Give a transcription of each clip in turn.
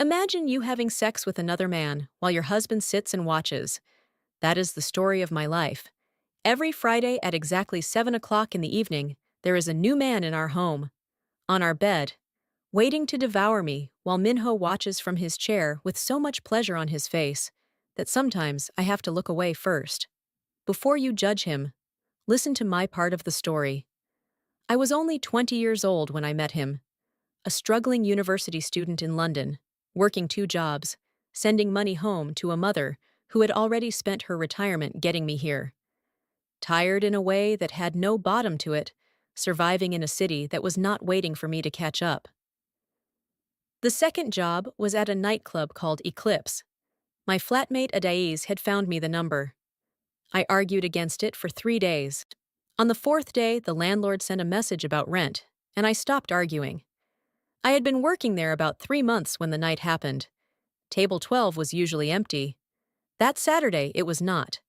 Imagine you having sex with another man while your husband sits and watches. That is the story of my life. Every Friday at exactly 7 o'clock in the evening, there is a new man in our home, on our bed, waiting to devour me while Minho watches from his chair with so much pleasure on his face that sometimes I have to look away first. Before you judge him, listen to my part of the story. I was only 20 years old when I met him, a struggling university student in London, working two jobs, sending money home to a mother who had already spent her retirement getting me here. Tired in a way that had no bottom to it, surviving in a city that was not waiting for me to catch up. The second job was at a nightclub called Eclipse. My flatmate Adais had found me the number. I argued against it for 3 days. On the fourth day, the landlord sent a message about rent, and I stopped arguing. I had been working there about 3 months when the night happened. Table 12 was usually empty. That Saturday, it was not.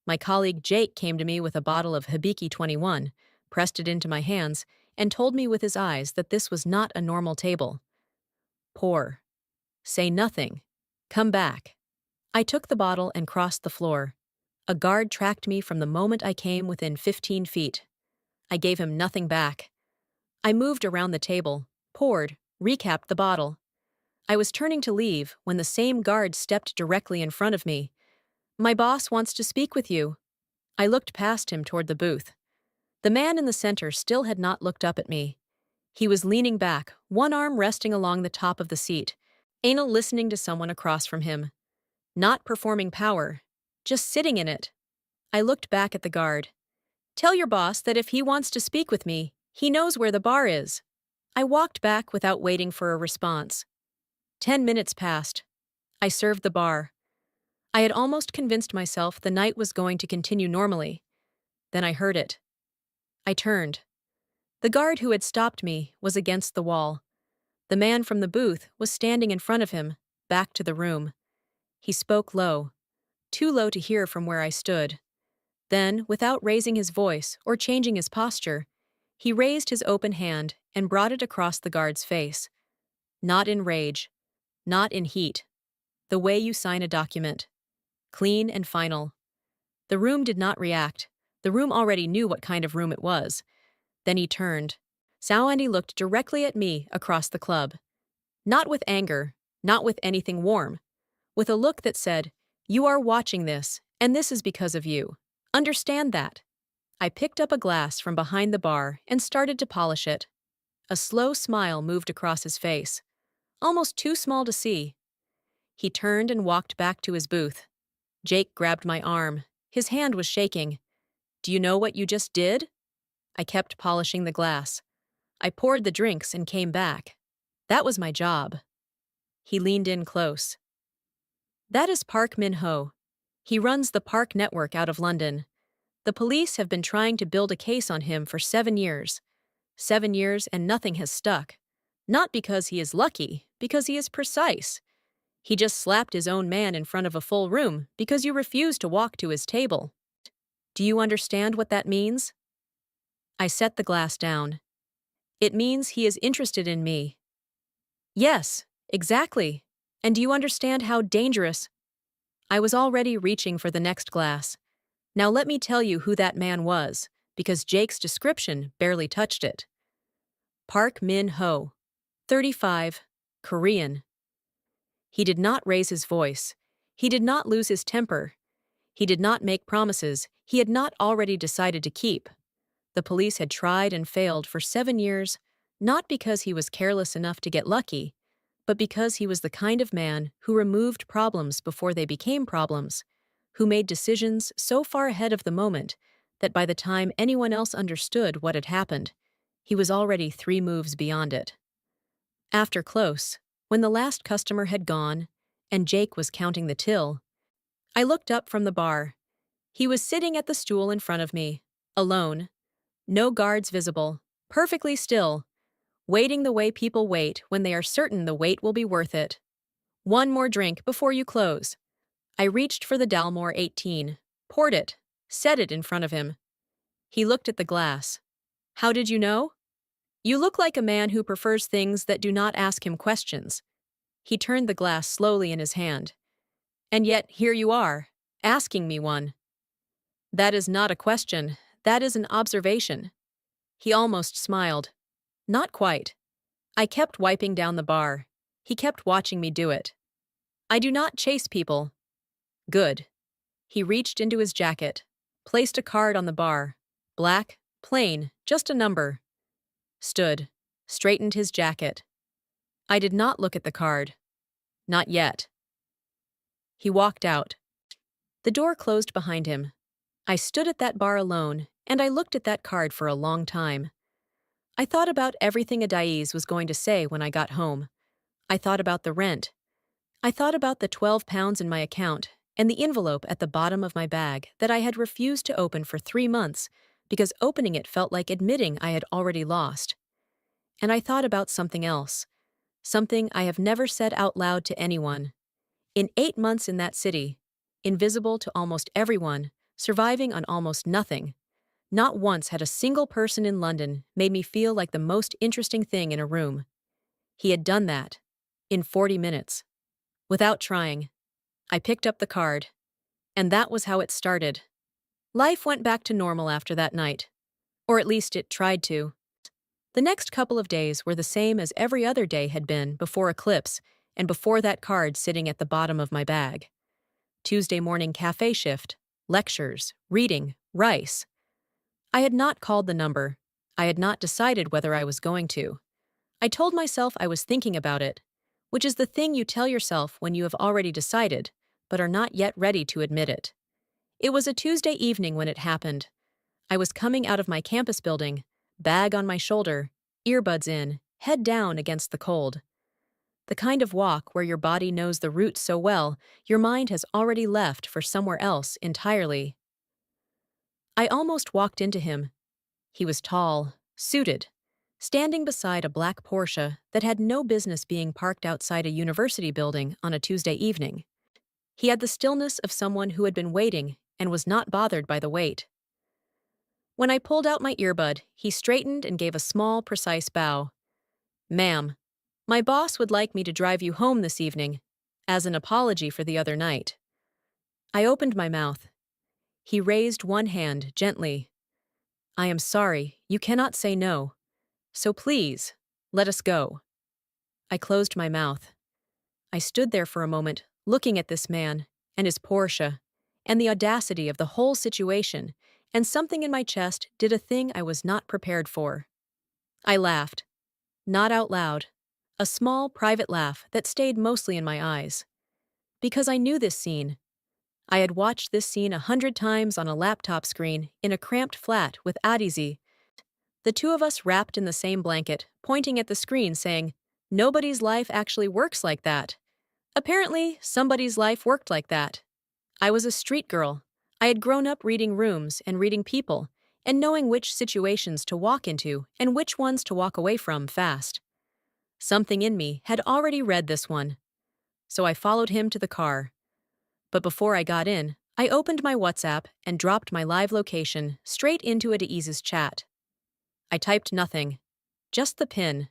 My colleague Jake came to me with a bottle of Hibiki 21, pressed it into my hands, and told me with his eyes that this was not a normal table. Pour. Say nothing. Come back. I took the bottle and crossed the floor. A guard tracked me from the moment I came within 15 feet. I gave him nothing back. I moved around the table, poured, recapped the bottle. I was turning to leave when the same guard stepped directly in front of me. "My boss wants to speak with you." I looked past him toward the booth. The man in the center still had not looked up at me. He was leaning back, one arm resting along the top of the seat, anal listening to someone across from him. Not performing power, just sitting in it. I looked back at the guard. "Tell your boss that if he wants to speak with me, he knows where the bar is." I walked back without waiting for a response. 10 minutes passed. I served the bar. I had almost convinced myself the night was going to continue normally. Then I heard it. I turned. The guard who had stopped me was against the wall. The man from the booth was standing in front of him, back to the room. He spoke low, too low to hear from where I stood. Then, without raising his voice or changing his posture, he raised his open hand and brought it across the guard's face. Not in rage, not in heat. The way you sign a document. Clean and final. The room did not react. The room already knew what kind of room it was. Then he turned. And he looked directly at me across the club. Not with anger, not with anything warm. With a look that said, "You are watching this, and this is because of you. Understand that." I picked up a glass from behind the bar and started to polish it. A slow smile moved across his face, almost too small to see. He turned and walked back to his booth. Jake grabbed my arm. His hand was shaking. "Do you know what you just did?" I kept polishing the glass. I poured the drinks and came back. That was my job. He leaned in close. "That is Park Min-ho. He runs the Park Network out of London. The police have been trying to build a case on him for 7 years. 7 years and nothing has stuck. Not because he is lucky, because he is precise. He just slapped his own man in front of a full room because you refused to walk to his table. Do you understand what that means?" I set the glass down. "It means he is interested in me." "Yes, exactly. And do you understand how dangerous—" I was already reaching for the next glass. "Now let me tell you who that man was, because Jake's description barely touched it. Park Min-ho, 35, Korean." He did not raise his voice. He did not lose his temper. He did not make promises he had not already decided to keep. The police had tried and failed for 7 years, not because he was careless enough to get lucky, but because he was the kind of man who removed problems before they became problems, who made decisions so far ahead of the moment that by the time anyone else understood what had happened, he was already 3 moves beyond it. After close, when the last customer had gone and Jake was counting the till, I looked up from the bar. He was sitting at the stool in front of me, alone, no guards visible, perfectly still, waiting the way people wait when they are certain the wait will be worth it. "One more drink before you close." I reached for the Dalmore 18, poured it, set it in front of him. He looked at the glass. "How did you know?" "You look like a man who prefers things that do not ask him questions." He turned the glass slowly in his hand. And yet, here you are, asking me one. That is not a question, that is an observation. He almost smiled. Not quite. I kept wiping down the bar. He kept watching me do it. I do not chase people. Good. He reached into his jacket, placed a card on the bar. Black, plain, just a number. Stood, straightened his jacket. I did not look at the card. Not yet. He walked out. The door closed behind him. I stood at that bar alone, and I looked at that card for a long time. I thought about everything Adaiz was going to say when I got home. I thought about the rent. I thought about the £12 in my account and the envelope at the bottom of my bag that I had refused to open for 3 months because opening it felt like admitting I had already lost. And I thought about something else, something I have never said out loud to anyone. In 8 months in that city, invisible to almost everyone, surviving on almost nothing, not once had a single person in London made me feel like the most interesting thing in a room. He had done that. In 40 minutes. Without trying. I picked up the card. And that was how it started. Life went back to normal after that night. Or at least it tried to. The next couple of days were the same as every other day had been before Eclipse and before that card sitting at the bottom of my bag. Tuesday morning cafe shift, lectures, reading, rice. I had not called the number. I had not decided whether I was going to. I told myself I was thinking about it, which is the thing you tell yourself when you have already decided, but are not yet ready to admit it. It was a Tuesday evening when it happened. I was coming out of my campus building, bag on my shoulder, earbuds in, head down against the cold. The kind of walk where your body knows the route so well, your mind has already left for somewhere else entirely. I almost walked into him. He was tall, suited, standing beside a black Porsche that had no business being parked outside a university building on a Tuesday evening. He had the stillness of someone who had been waiting and was not bothered by the wait. When I pulled out my earbud, he straightened and gave a small, precise bow. "Ma'am, my boss would like me to drive you home this evening, as an apology for the other night." I opened my mouth. He raised one hand gently. "I am sorry, you cannot say no. So please, let us go." I closed my mouth. I stood there for a moment, looking at this man, and his Porsche, and the audacity of the whole situation, and something in my chest did a thing I was not prepared for. I laughed. Not out loud. A small, private laugh that stayed mostly in my eyes. Because I knew this scene. I had watched this scene 100 times on a laptop screen in a cramped flat with Adizi. The two of us wrapped in the same blanket, pointing at the screen saying, "Nobody's life actually works like that." Apparently, somebody's life worked like that. I was a street girl. I had grown up reading rooms and reading people, and knowing which situations to walk into and which ones to walk away from fast. Something in me had already read this one. So I followed him to the car. But before I got in, I opened my WhatsApp and dropped my live location straight into Adaiz's chat. I typed nothing. Just the pin.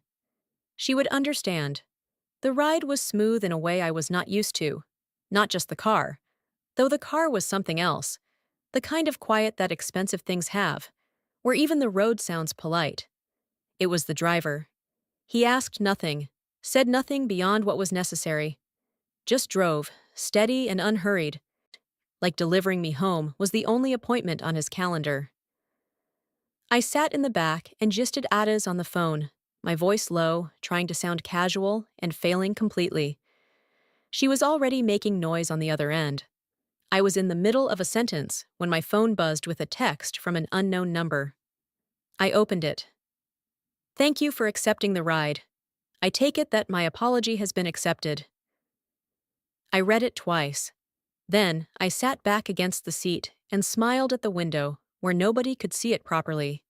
She would understand. The ride was smooth in a way I was not used to. Not just the car. Though the car was something else. The kind of quiet that expensive things have, where even the road sounds polite. It was the driver. He asked nothing, said nothing beyond what was necessary. Just drove, steady and unhurried. Like delivering me home was the only appointment on his calendar. I sat in the back and gisted Ada's on the phone, my voice low, trying to sound casual and failing completely. She was already making noise on the other end. I was in the middle of a sentence when my phone buzzed with a text from an unknown number. I opened it. "Thank you for accepting the ride. I take it that my apology has been accepted." I read it twice. Then I sat back against the seat and smiled at the window where nobody could see it properly.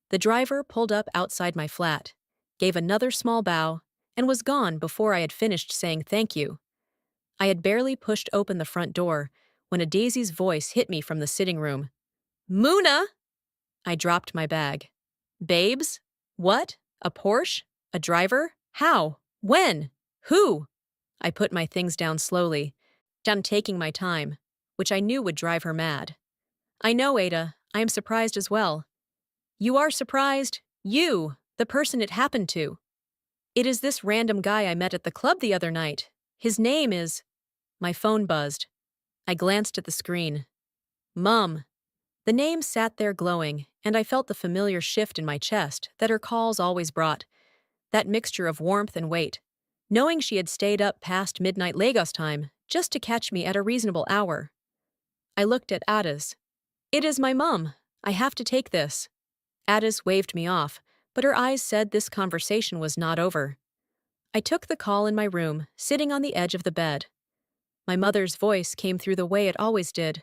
The driver pulled up outside my flat, gave another small bow, and was gone before I had finished saying thank you. I had barely pushed open the front door when Adaizi's voice hit me from the sitting room. "Muna!" I dropped my bag. "Babes? What? A Porsche? A driver? How? When? Who?" I put my things down slowly, down taking my time, which I knew would drive her mad. I know, Ada, I am surprised as well. You are surprised? You, the person it happened to. It is this random guy I met at the club the other night. His name is. My phone buzzed. I glanced at the screen. Mum. The name sat there glowing, and I felt the familiar shift in my chest that her calls always brought, that mixture of warmth and weight. Knowing she had stayed up past midnight Lagos time just to catch me at a reasonable hour. I looked at Addis. It is my mum. I have to take this. Addis waved me off, but her eyes said this conversation was not over. I took the call in my room, sitting on the edge of the bed. My mother's voice came through the way it always did,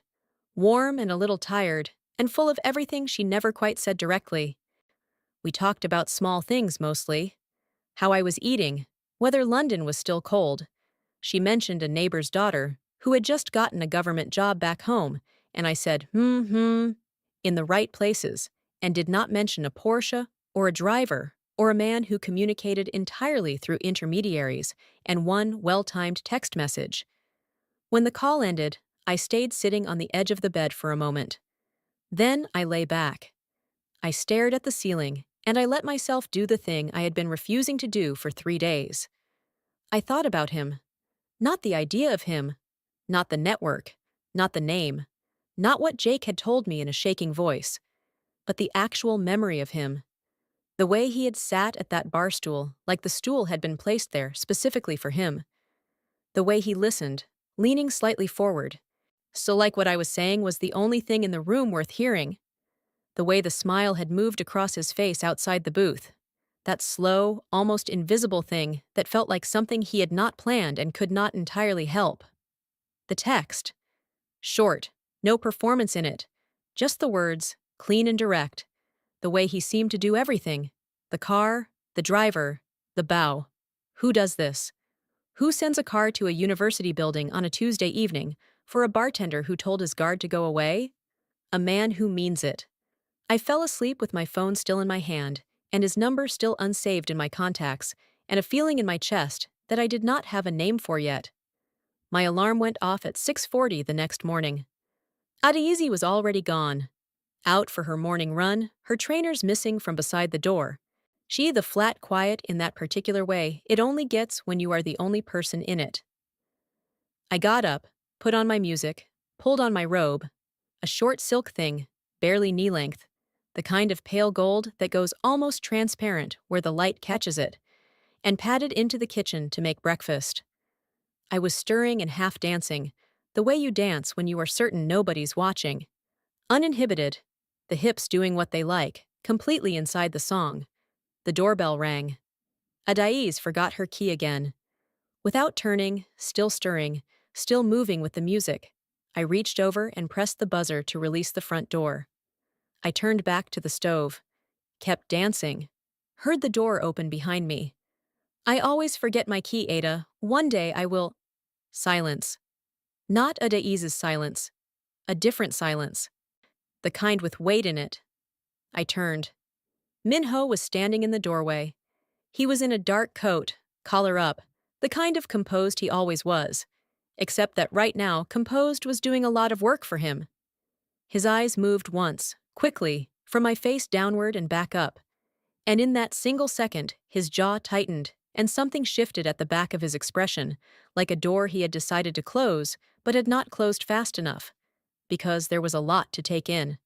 warm and a little tired, and full of everything she never quite said directly. We talked about small things mostly. How I was eating, whether London was still cold. She mentioned a neighbor's daughter who had just gotten a government job back home, and I said, in the right places, and did not mention a Porsche or a driver or a man who communicated entirely through intermediaries and one well-timed text message. When the call ended, I stayed sitting on the edge of the bed for a moment. Then I lay back. I stared at the ceiling, and I let myself do the thing I had been refusing to do for 3 days. I thought about him. Not the idea of him. Not the network. Not the name. Not what Jake had told me in a shaking voice. But the actual memory of him. The way he had sat at that bar stool, like the stool had been placed there specifically for him. The way he listened, leaning slightly forward. So like what I was saying was the only thing in the room worth hearing. The way the smile had moved across his face outside the booth. That slow, almost invisible thing that felt like something he had not planned and could not entirely help. The text. Short, no performance in it. Just the words, clean and direct. The way he seemed to do everything. The car, the driver, the bow. Who does this? Who sends a car to a university building on a Tuesday evening for a bartender who told his guard to go away? A man who means it. I fell asleep with my phone still in my hand, and his number still unsaved in my contacts, and a feeling in my chest that I did not have a name for yet. My alarm went off at 6:40 the next morning. Adaizi was already gone. Out for her morning run, her trainers missing from beside the door. She the flat quiet in that particular way it only gets when you are the only person in it. I got up, put on my music, pulled on my robe, a short silk thing, barely knee-length, the kind of pale gold that goes almost transparent where the light catches it, and padded into the kitchen to make breakfast. I was stirring and half dancing, the way you dance when you are certain nobody's watching. Uninhibited, the hips doing what they like, completely inside the song. The doorbell rang. Adaiz forgot her key again. Without turning, still stirring, still moving with the music, I reached over and pressed the buzzer to release the front door. I turned back to the stove, kept dancing, heard the door open behind me. I always forget my key, Ada. One day I will. Silence. Not Adaiz's silence. A different silence. The kind with weight in it. I turned. Minho was standing in the doorway. He was in a dark coat, collar up, the kind of composed he always was, except that right now composed was doing a lot of work for him. His eyes moved once, quickly, from my face downward and back up, and in that single second his jaw tightened and something shifted at the back of his expression, like a door he had decided to close but had not closed fast enough, because there was a lot to take in.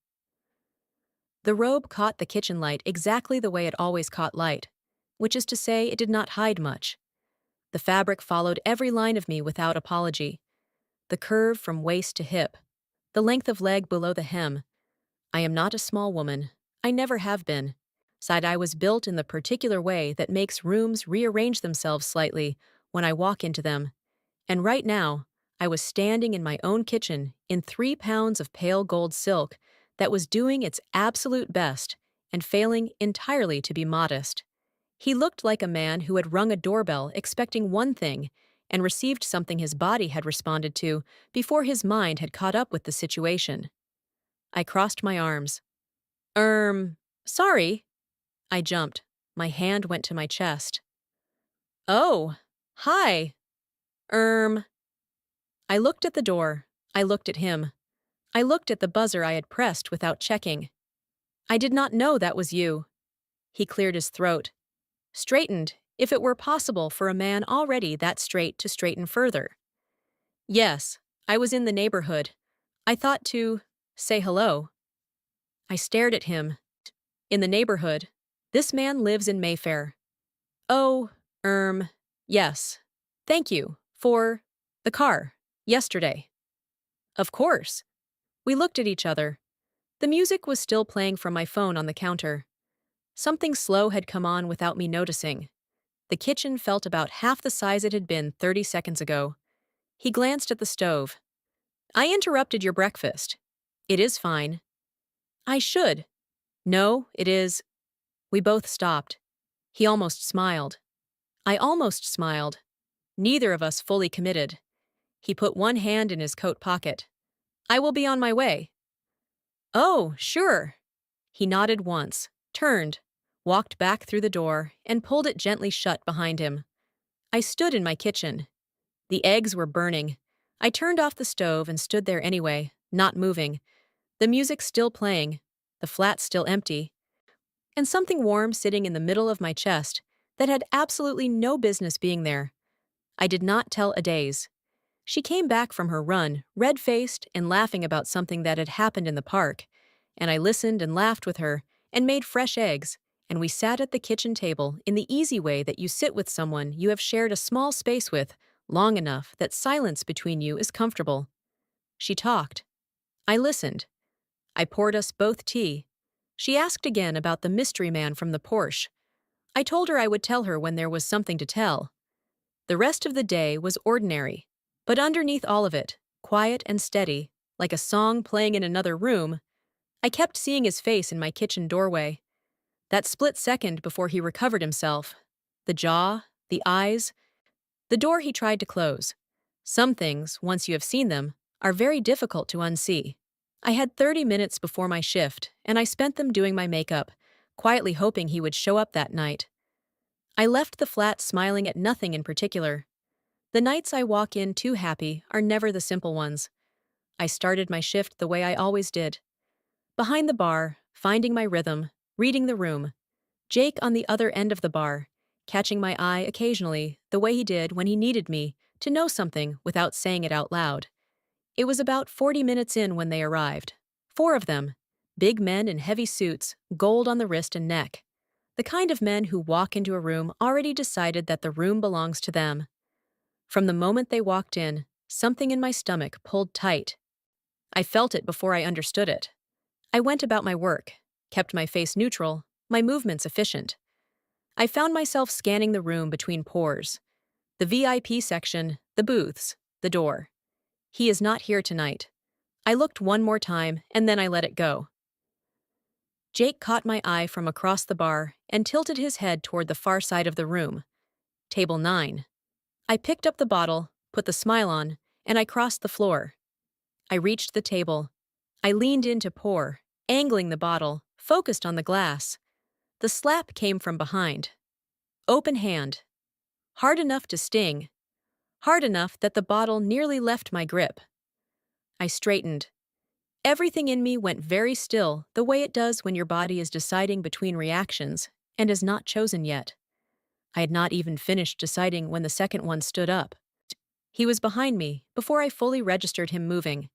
The robe caught the kitchen light exactly the way it always caught light, which is to say it did not hide much. The fabric followed every line of me without apology. The curve from waist to hip, the length of leg below the hem. I am not a small woman. I never have been. I was built in the particular way that makes rooms rearrange themselves slightly when I walk into them. And right now, I was standing in my own kitchen in 3 pounds of pale gold silk that was doing its absolute best and failing entirely to be modest. He looked like a man who had rung a doorbell expecting one thing and received something his body had responded to before his mind had caught up with the situation. I crossed my arms. Sorry. I jumped. My hand went to my chest. Oh, hi. erm. I looked at the door. I looked at him. I looked at the buzzer I had pressed without checking. I did not know that was you. He cleared his throat. Straightened, if it were possible for a man already that straight to straighten further. Yes, I was in the neighborhood. I thought to say hello. I stared at him. In the neighborhood. This man lives in Mayfair. Oh, yes. Thank you for the car yesterday. Of course. We looked at each other. The music was still playing from my phone on the counter. Something slow had come on without me noticing. The kitchen felt about half the size it had been 30 seconds ago. He glanced at the stove. I interrupted your breakfast. It is fine. I should. No, it is. We both stopped. He almost smiled. I almost smiled. Neither of us fully committed. He put one hand in his coat pocket. I will be on my way. Oh, sure. He nodded once, turned, walked back through the door, and pulled it gently shut behind him. I stood in my kitchen. The eggs were burning. I turned off the stove and stood there anyway, not moving. The music still playing, the flat still empty, and something warm sitting in the middle of my chest that had absolutely no business being there. I did not tell Adaze. She came back from her run, red-faced and laughing about something that had happened in the park, and I listened and laughed with her and made fresh eggs, and we sat at the kitchen table in the easy way that you sit with someone you have shared a small space with long enough that silence between you is comfortable. She talked. I listened. I poured us both tea. She asked again about the mystery man from the Porsche. I told her I would tell her when there was something to tell. The rest of the day was ordinary, but underneath all of it, quiet and steady, like a song playing in another room, I kept seeing his face in my kitchen doorway. That split second before he recovered himself. The jaw, the eyes, the door he tried to close. Some things, once you have seen them, are very difficult to unsee. I had 30 minutes before my shift, and I spent them doing my makeup, quietly hoping he would show up that night. I left the flat smiling at nothing in particular. The nights I walk in too happy are never the simple ones. I started my shift the way I always did. Behind the bar, finding my rhythm, reading the room. Jake on the other end of the bar, catching my eye occasionally, the way he did when he needed me to know something without saying it out loud. It was about 40 minutes in when they arrived. 4 of them. Big men in heavy suits, gold on the wrist and neck. The kind of men who walk into a room already decided that the room belongs to them. From the moment they walked in, something in my stomach pulled tight. I felt it before I understood it. I went about my work, kept my face neutral, my movements efficient. I found myself scanning the room between pores. The VIP section, the booths, the door. He is not here tonight. I looked one more time, and then I let it go. Jake caught my eye from across the bar and tilted his head toward the far side of the room. Table 9. I picked up the bottle, put the smile on, and I crossed the floor. I reached the table. I leaned in to pour, angling the bottle, focused on the glass. The slap came from behind. Open hand. Hard enough to sting. Hard enough that the bottle nearly left my grip. I straightened. Everything in me went very still, the way it does when your body is deciding between reactions and has not chosen yet. I had not even finished deciding when the second one stood up. He was behind me before I fully registered him moving.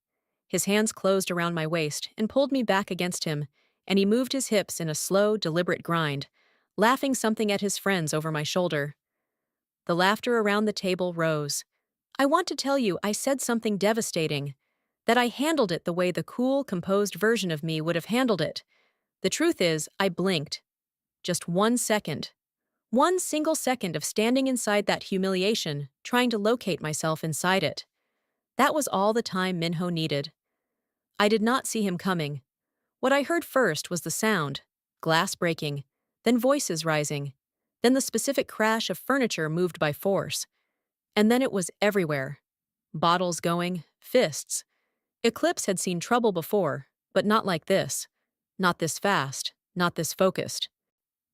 His hands closed around my waist and pulled me back against him, and he moved his hips in a slow, deliberate grind, laughing something at his friends over my shoulder. The laughter around the table rose. I want to tell you I said something devastating, that I handled it the way the cool, composed version of me would have handled it. The truth is, I blinked. Just 1 second. 1 single second of standing inside that humiliation, trying to locate myself inside it. That was all the time Minho needed. I did not see him coming. What I heard first was the sound, glass breaking, then voices rising, then the specific crash of furniture moved by force. And then it was everywhere. Bottles going, fists. Eclipse had seen trouble before, but not like this. Not this fast, not this focused.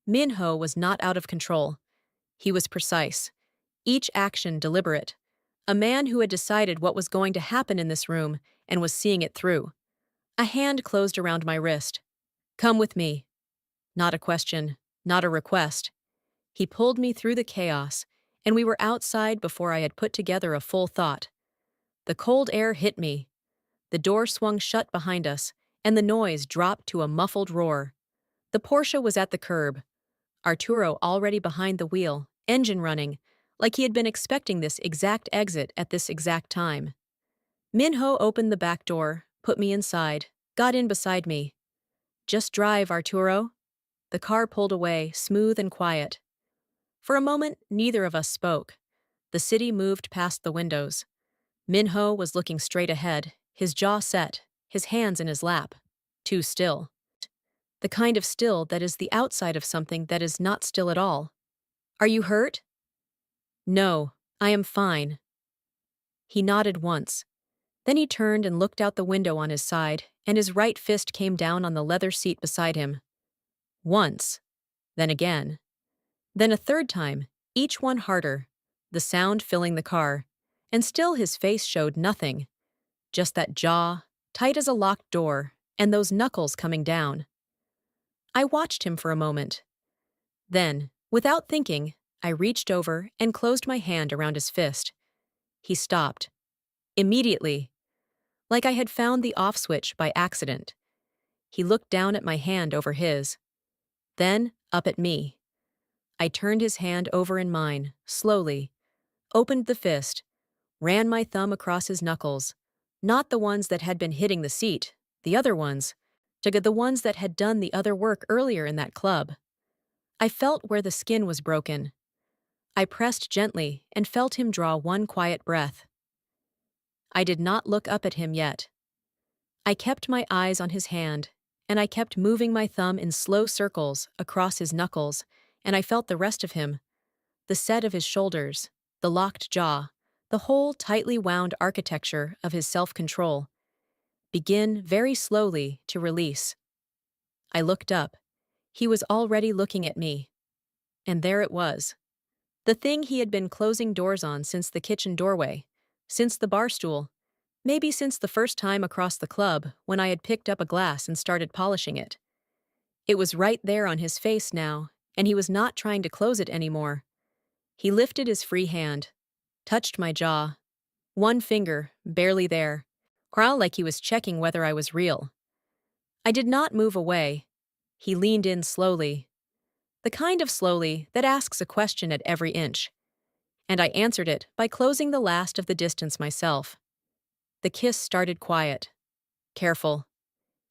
Minho was not out of control. He was precise. Each action deliberate. A man who had decided what was going to happen in this room and was seeing it through. A hand closed around my wrist. Come with me. Not a question, not a request. He pulled me through the chaos, and we were outside before I had put together a full thought. The cold air hit me. The door swung shut behind us, and the noise dropped to a muffled roar. The Porsche was at the curb, Arturo already behind the wheel, engine running, like he had been expecting this exact exit at this exact time. Minho opened the back door, put me inside, got in beside me. Just drive, Arturo. The car pulled away, smooth and quiet. For a moment, neither of us spoke. The city moved past the windows. Minho was looking straight ahead, his jaw set, his hands in his lap. Too still. The kind of still that is the outside of something that is not still at all. Are you hurt? No, I am fine. He nodded once. Then he turned and looked out the window on his side, and his right fist came down on the leather seat beside him. Once. Then again. Then a third time, each one harder, the sound filling the car, and still his face showed nothing. Just that jaw, tight as a locked door, and those knuckles coming down. I watched him for a moment. Then, without thinking, I reached over and closed my hand around his fist. He stopped. Immediately. Like I had found the off switch by accident. He looked down at my hand over his. Then, up at me. I turned his hand over in mine, slowly, opened the fist, ran my thumb across his knuckles, not the ones that had been hitting the seat, the other ones, the ones that had done the other work earlier in that club. I felt where the skin was broken. I pressed gently and felt him draw one quiet breath. I did not look up at him yet. I kept my eyes on his hand, and I kept moving my thumb in slow circles across his knuckles, and I felt the rest of him, the set of his shoulders, the locked jaw, the whole tightly wound architecture of his self-control, begin very slowly to release. I looked up. He was already looking at me. And there it was. The thing he had been closing doors on since the kitchen doorway, since the bar stool, maybe since the first time across the club when I had picked up a glass and started polishing it. It was right there on his face now, and he was not trying to close it anymore. He lifted his free hand, touched my jaw, one finger, barely there, growl like he was checking whether I was real. I did not move away. He leaned in slowly. The kind of slowly that asks a question at every inch. And I answered it by closing the last of the distance myself. The kiss started quiet. Careful.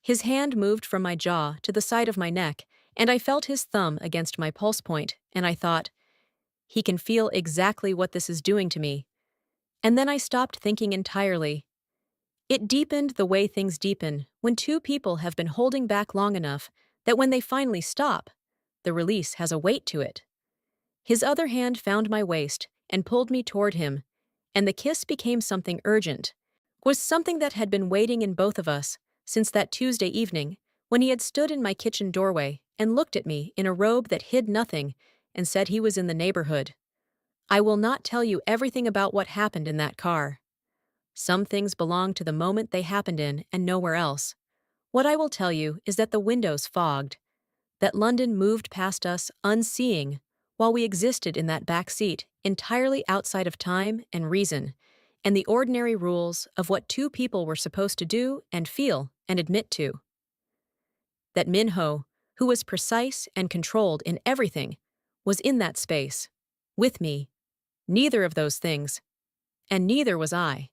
His hand moved from my jaw to the side of my neck, and I felt his thumb against my pulse point, and I thought, he can feel exactly what this is doing to me. And then I stopped thinking entirely. It deepened the way things deepen when two people have been holding back long enough that when they finally stop, the release has a weight to it. His other hand found my waist and pulled me toward him, and the kiss became something urgent, was something that had been waiting in both of us since that Tuesday evening when he had stood in my kitchen doorway and looked at me in a robe that hid nothing and said he was in the neighborhood. I will not tell you everything about what happened in that car. Some things belong to the moment they happened in and nowhere else. What I will tell you is that the windows fogged, that London moved past us unseeing while we existed in that back seat entirely outside of time and reason and the ordinary rules of what two people were supposed to do and feel and admit to. That Minho, who was precise and controlled in everything, was in that space, with me. Neither of those things. And neither was I.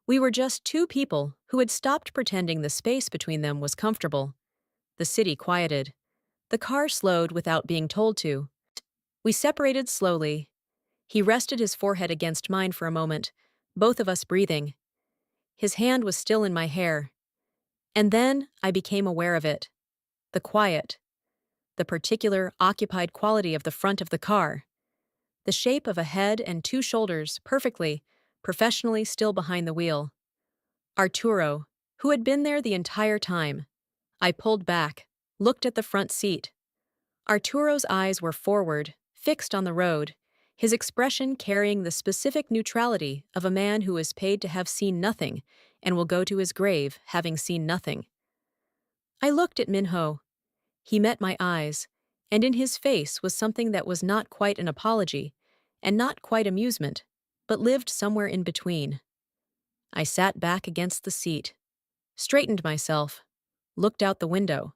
We were just two people who had stopped pretending the space between them was comfortable. The city quieted. The car slowed without being told to. We separated slowly. He rested his forehead against mine for a moment, both of us breathing. His hand was still in my hair. And then I became aware of it. The quiet. The particular occupied quality of the front of the car. The shape of a head and two shoulders perfectly, professionally still behind the wheel. Arturo, who had been there the entire time. I pulled back, looked at the front seat. Arturo's eyes were forward, fixed on the road, his expression carrying the specific neutrality of a man who is paid to have seen nothing and will go to his grave having seen nothing. I looked at Minho. He met my eyes, and in his face was something that was not quite an apology and not quite amusement, but lived somewhere in between. I sat back against the seat, straightened myself, looked out the window.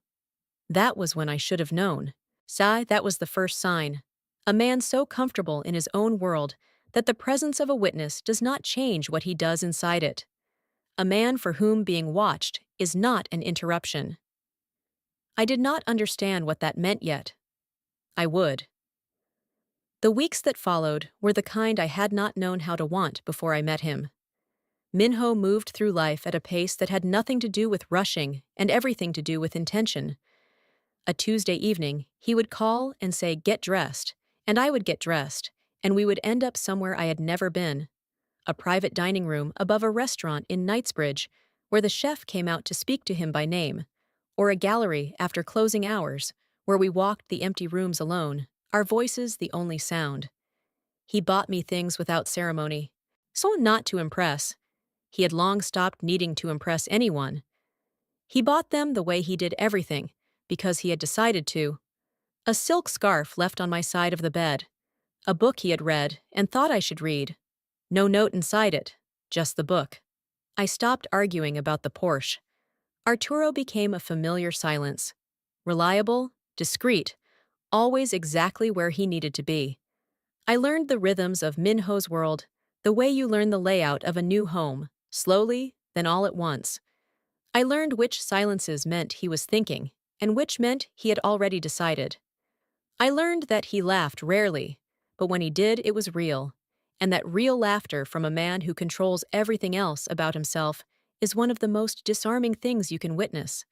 That was when I should have known. That was the first sign. A man so comfortable in his own world that the presence of a witness does not change what he does inside it. A man for whom being watched is not an interruption. I did not understand what that meant yet. I would. The weeks that followed were the kind I had not known how to want before I met him. Minho moved through life at a pace that had nothing to do with rushing and everything to do with intention. A Tuesday evening, he would call and say, "Get dressed," and I would get dressed, and we would end up somewhere I had never been. A private dining room above a restaurant in Knightsbridge, where the chef came out to speak to him by name, or a gallery after closing hours, where we walked the empty rooms alone, our voices the only sound. He bought me things without ceremony, so not to impress. He had long stopped needing to impress anyone. He bought them the way he did everything, because he had decided to. A silk scarf left on my side of the bed. A book he had read and thought I should read. No note inside it, just the book. I stopped arguing about the Porsche. Arturo became a familiar silence. Reliable, discreet, always exactly where he needed to be. I learned the rhythms of Minho's world, the way you learn the layout of a new home, slowly, then all at once. I learned which silences meant he was thinking, and which meant he had already decided. I learned that he laughed rarely, but when he did, it was real, and that real laughter from a man who controls everything else about himself is one of the most disarming things you can witness.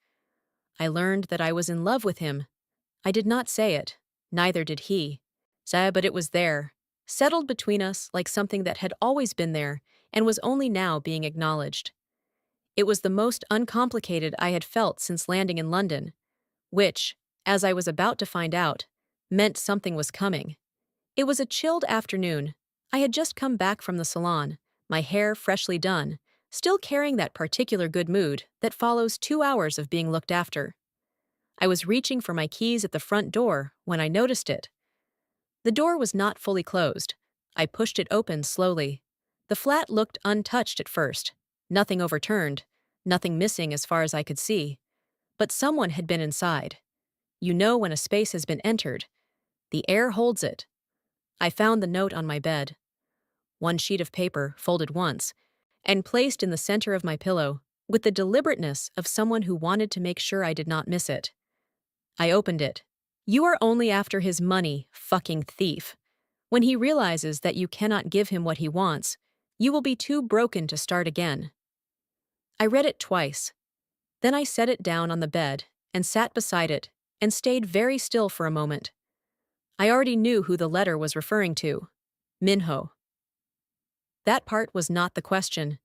I learned that I was in love with him. I did not say it, neither did he. But it was there, settled between us like something that had always been there and was only now being acknowledged. It was the most uncomplicated I had felt since landing in London, which, as I was about to find out, meant something was coming. It was a chilled afternoon. I had just come back from the salon, my hair freshly done, still carrying that particular good mood that follows 2 hours of being looked after. I was reaching for my keys at the front door when I noticed it. The door was not fully closed. I pushed it open slowly. The flat looked untouched at first. Nothing overturned, nothing missing as far as I could see. But someone had been inside. You know when a space has been entered. The air holds it. I found the note on my bed. One sheet of paper, folded once, and placed in the center of my pillow, with the deliberateness of someone who wanted to make sure I did not miss it. I opened it. "You are only after his money, fucking thief. When he realizes that you cannot give him what he wants, you will be too broken to start again." I read it twice. Then I set it down on the bed and sat beside it and stayed very still for a moment. I already knew who the letter was referring to. Minho. That part was not the question.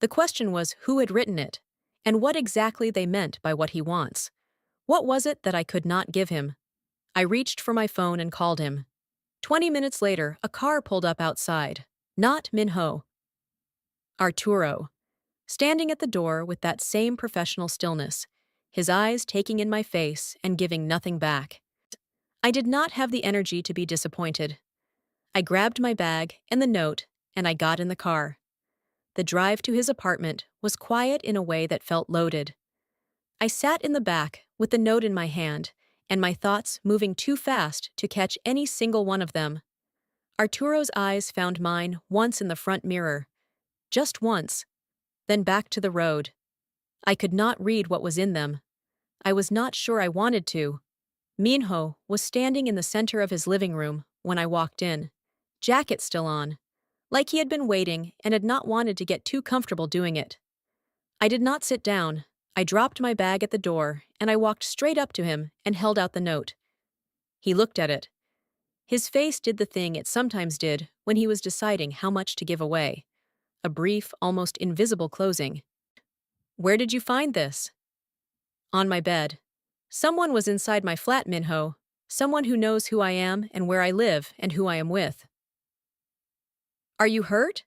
The question was who had written it, and what exactly they meant by what he wants. What was it that I could not give him? I reached for my phone and called him. 20 minutes later, a car pulled up outside. Not Minho. Arturo. Standing at the door with that same professional stillness, his eyes taking in my face and giving nothing back. I did not have the energy to be disappointed. I grabbed my bag and the note, and I got in the car. The drive to his apartment was quiet in a way that felt loaded. I sat in the back with the note in my hand, and my thoughts moving too fast to catch any single one of them. Arturo's eyes found mine once in the front mirror. Just once. Then back to the road. I could not read what was in them. I was not sure I wanted to. Minho was standing in the center of his living room when I walked in, jacket still on, like he had been waiting and had not wanted to get too comfortable doing it. I did not sit down. I dropped my bag at the door and I walked straight up to him and held out the note. He looked at it. His face did the thing it sometimes did when he was deciding how much to give away. A brief, almost invisible closing. "Where did you find this?" "On my bed. Someone was inside my flat, Minho. Someone who knows who I am and where I live and who I am with." Are you hurt?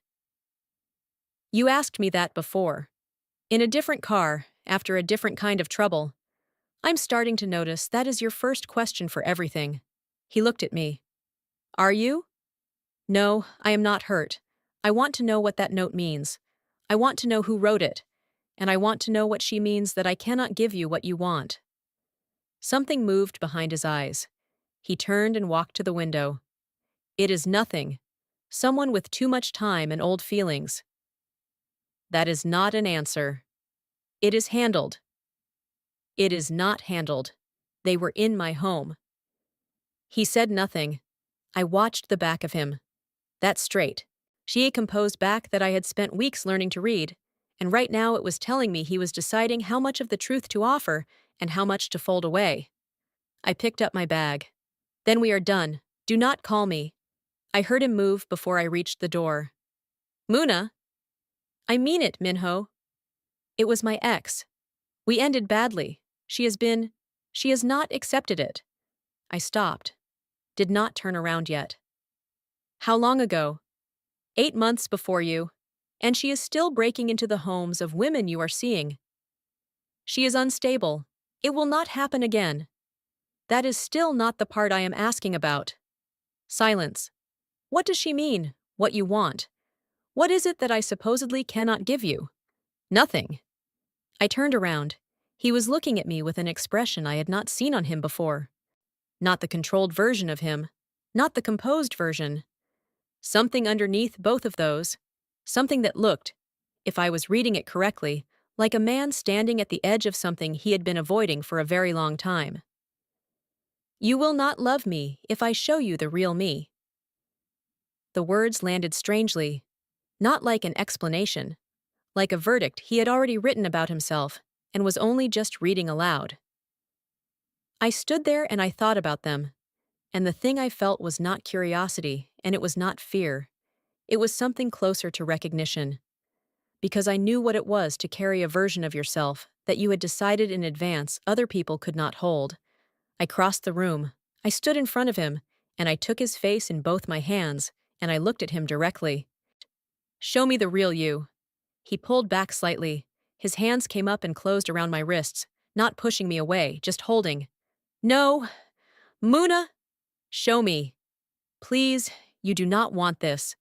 You asked me that before. In a different car, after a different kind of trouble. I'm starting to notice that is your first question for everything. He looked at me. Are you? No, I am not hurt. I want to know what that note means. I want to know who wrote it. And I want to know what she means that I cannot give you what you want. Something moved behind his eyes. He turned and walked to the window. It is nothing. Someone with too much time and old feelings. That is not an answer. It is handled. It is not handled. They were in my home. He said nothing. I watched the back of him. That's straight. She a composed back that I had spent weeks learning to read, and right now it was telling me he was deciding how much of the truth to offer and how much to fold away. I picked up my bag. Then we are done. Do not call me. I heard him move before I reached the door. Muna? I mean it, Minho. It was my ex. We ended badly. She has not accepted it. I stopped. Did not turn around yet. How long ago? 8 months before you. And she is still breaking into the homes of women you are seeing. She is unstable. It will not happen again. That is still not the part I am asking about. Silence. What does she mean? What you want? What is it that I supposedly cannot give you? Nothing. I turned around. He was looking at me with an expression I had not seen on him before. Not the controlled version of him. Not the composed version. Something underneath both of those. Something that looked, if I was reading it correctly, like a man standing at the edge of something he had been avoiding for a very long time. You will not love me if I show you the real me. The words landed strangely, not like an explanation, like a verdict he had already written about himself and was only just reading aloud. I stood there and I thought about them, and the thing I felt was not curiosity and it was not fear. It was something closer to recognition. Because I knew what it was to carry a version of yourself that you had decided in advance other people could not hold. I crossed the room, I stood in front of him, and I took his face in both my hands, and I looked at him directly. Show me the real you. He pulled back slightly. His hands came up and closed around my wrists, not pushing me away, just holding. No, Muna, show me. Please, you do not want this.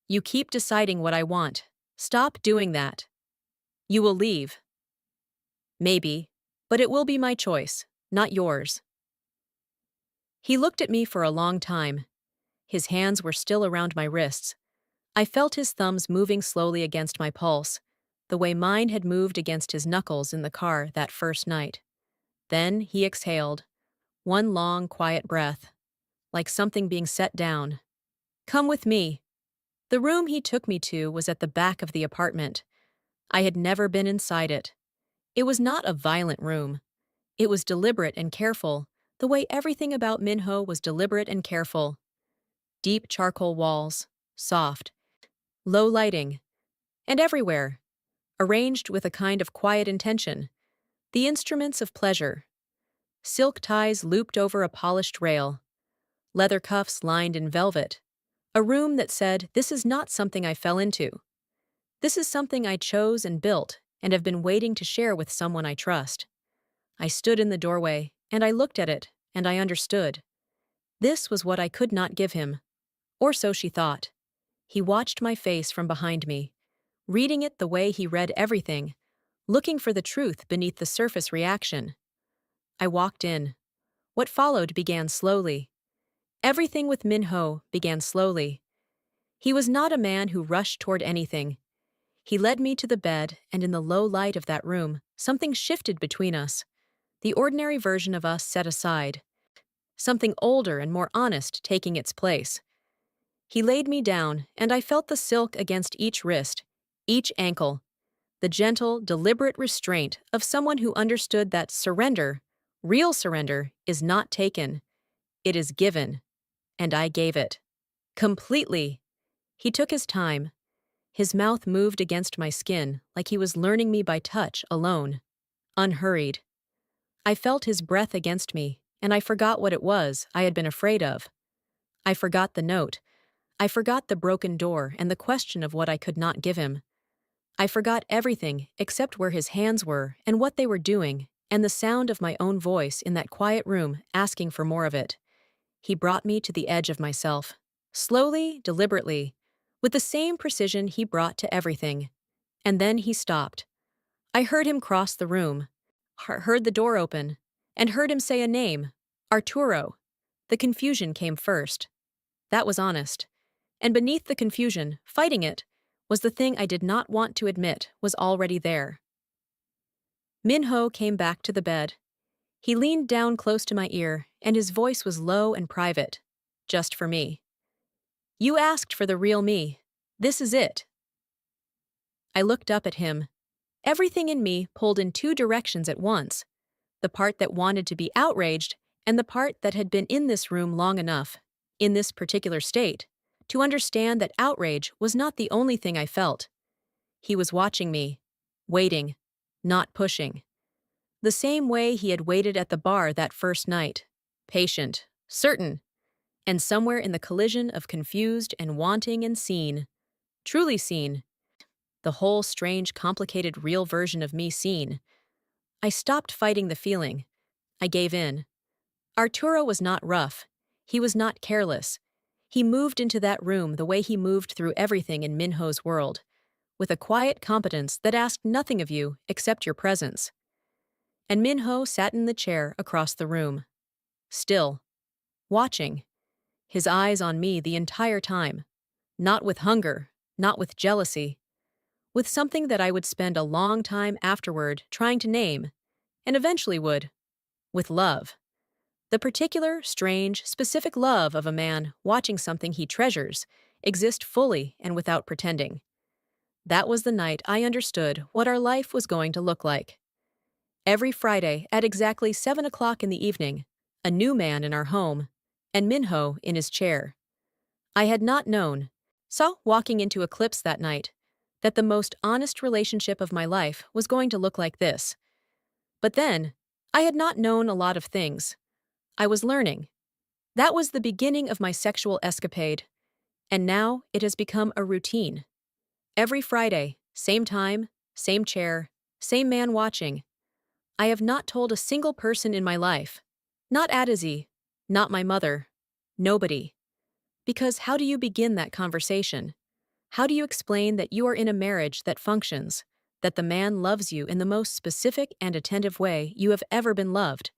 You keep deciding what I want. Stop doing that. You will leave. Maybe, but it will be my choice, not yours. He looked at me for a long time. His hands were still around my wrists. I felt his thumbs moving slowly against my pulse, the way mine had moved against his knuckles in the car that first night. Then he exhaled, one long, quiet breath, like something being set down. Come with me. The room he took me to was at the back of the apartment. I had never been inside it. It was not a violent room. It was deliberate and careful, the way everything about Minho was deliberate and careful. Deep charcoal walls, soft, low lighting, and everywhere, arranged with a kind of quiet intention, the instruments of pleasure. Silk ties looped over a polished rail, leather cuffs lined in velvet, a room that said, this is not something I fell into. This is something I chose and built and have been waiting to share with someone I trust. I stood in the doorway, and I looked at it, and I understood. This was what I could not give him. Or so she thought. He watched my face from behind me, reading it the way he read everything, looking for the truth beneath the surface reaction. I walked in. What followed began slowly. Everything with Minho began slowly. He was not a man who rushed toward anything. He led me to the bed, and in the low light of that room, something shifted between us. The ordinary version of us set aside. Something older and more honest taking its place. He laid me down, and I felt the silk against each wrist, each ankle, the gentle, deliberate restraint of someone who understood that surrender, real surrender, is not taken. It is given. And I gave it. Completely. He took his time. His mouth moved against my skin like he was learning me by touch, alone. Unhurried. I felt his breath against me, and I forgot what it was I had been afraid of. I forgot the note. I forgot the broken door and the question of what I could not give him. I forgot everything except where his hands were and what they were doing, and the sound of my own voice in that quiet room asking for more of it. He brought me to the edge of myself. Slowly, deliberately, with the same precision he brought to everything. And then he stopped. I heard him cross the room, heard the door open, and heard him say a name, Arturo. The confusion came first. That was honest. And beneath the confusion, fighting it, was the thing I did not want to admit was already there. Minho came back to the bed. He leaned down close to my ear, and his voice was low and private. Just for me. You asked for the real me. This is it. I looked up at him. Everything in me pulled in two directions at once. The part that wanted to be outraged, and the part that had been in this room long enough, in this particular state, to understand that outrage was not the only thing I felt. He was watching me, waiting, not pushing. The same way he had waited at the bar that first night, patient, certain, and somewhere in the collision of confused and wanting and seen, truly seen, the whole strange, complicated, real version of me seen, I stopped fighting the feeling. I gave in. Arturo was not rough. He was not careless. He moved into that room the way he moved through everything in Minho's world, with a quiet competence that asked nothing of you except your presence. And Minho sat in the chair across the room, still, watching, his eyes on me the entire time, not with hunger, not with jealousy, with something that I would spend a long time afterward trying to name, and eventually would, with love. The particular, strange, specific love of a man watching something he treasures exist fully and without pretending. That was the night I understood what our life was going to look like. Every Friday at exactly 7 o'clock in the evening, a new man in our home, and Minho in his chair. I had not known, so walking into Eclipse that night, that the most honest relationship of my life was going to look like this. But then, I had not known a lot of things. I was learning. That was the beginning of my sexual escapade, and now it has become a routine. Every Friday, same time, same chair, same man watching. I have not told a single person in my life, not Adizzy, not my mother, nobody. Because how do you begin that conversation? How do you explain that you are in a marriage that functions, that the man loves you in the most specific and attentive way you have ever been loved,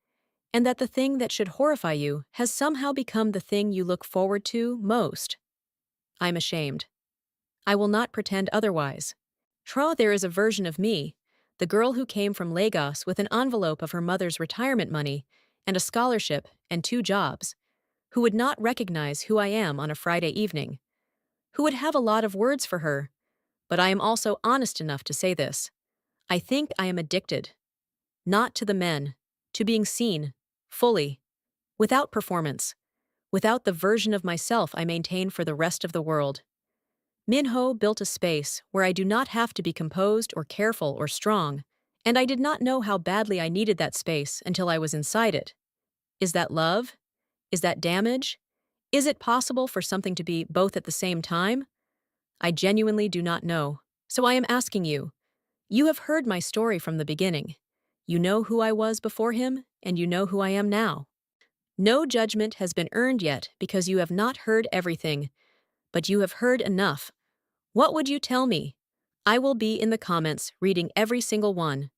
and that the thing that should horrify you has somehow become the thing you look forward to most? I'm ashamed. I will not pretend otherwise. There is a version of me, the girl who came from Lagos with an envelope of her mother's retirement money and a scholarship and 2 jobs, who would not recognize who I am on a Friday evening, who would have a lot of words for her, but I am also honest enough to say this. I think I am addicted. Not to the men, to being seen, fully, without performance, without the version of myself I maintain for the rest of the world. Minho built a space where I do not have to be composed or careful or strong, and I did not know how badly I needed that space until I was inside it. Is that love? Is that damage? Is it possible for something to be both at the same time? I genuinely do not know, so I am asking you. You have heard my story from the beginning. You know who I was before him, and you know who I am now. No judgment has been earned yet because you have not heard everything, but you have heard enough. What would you tell me? I will be in the comments reading every single one.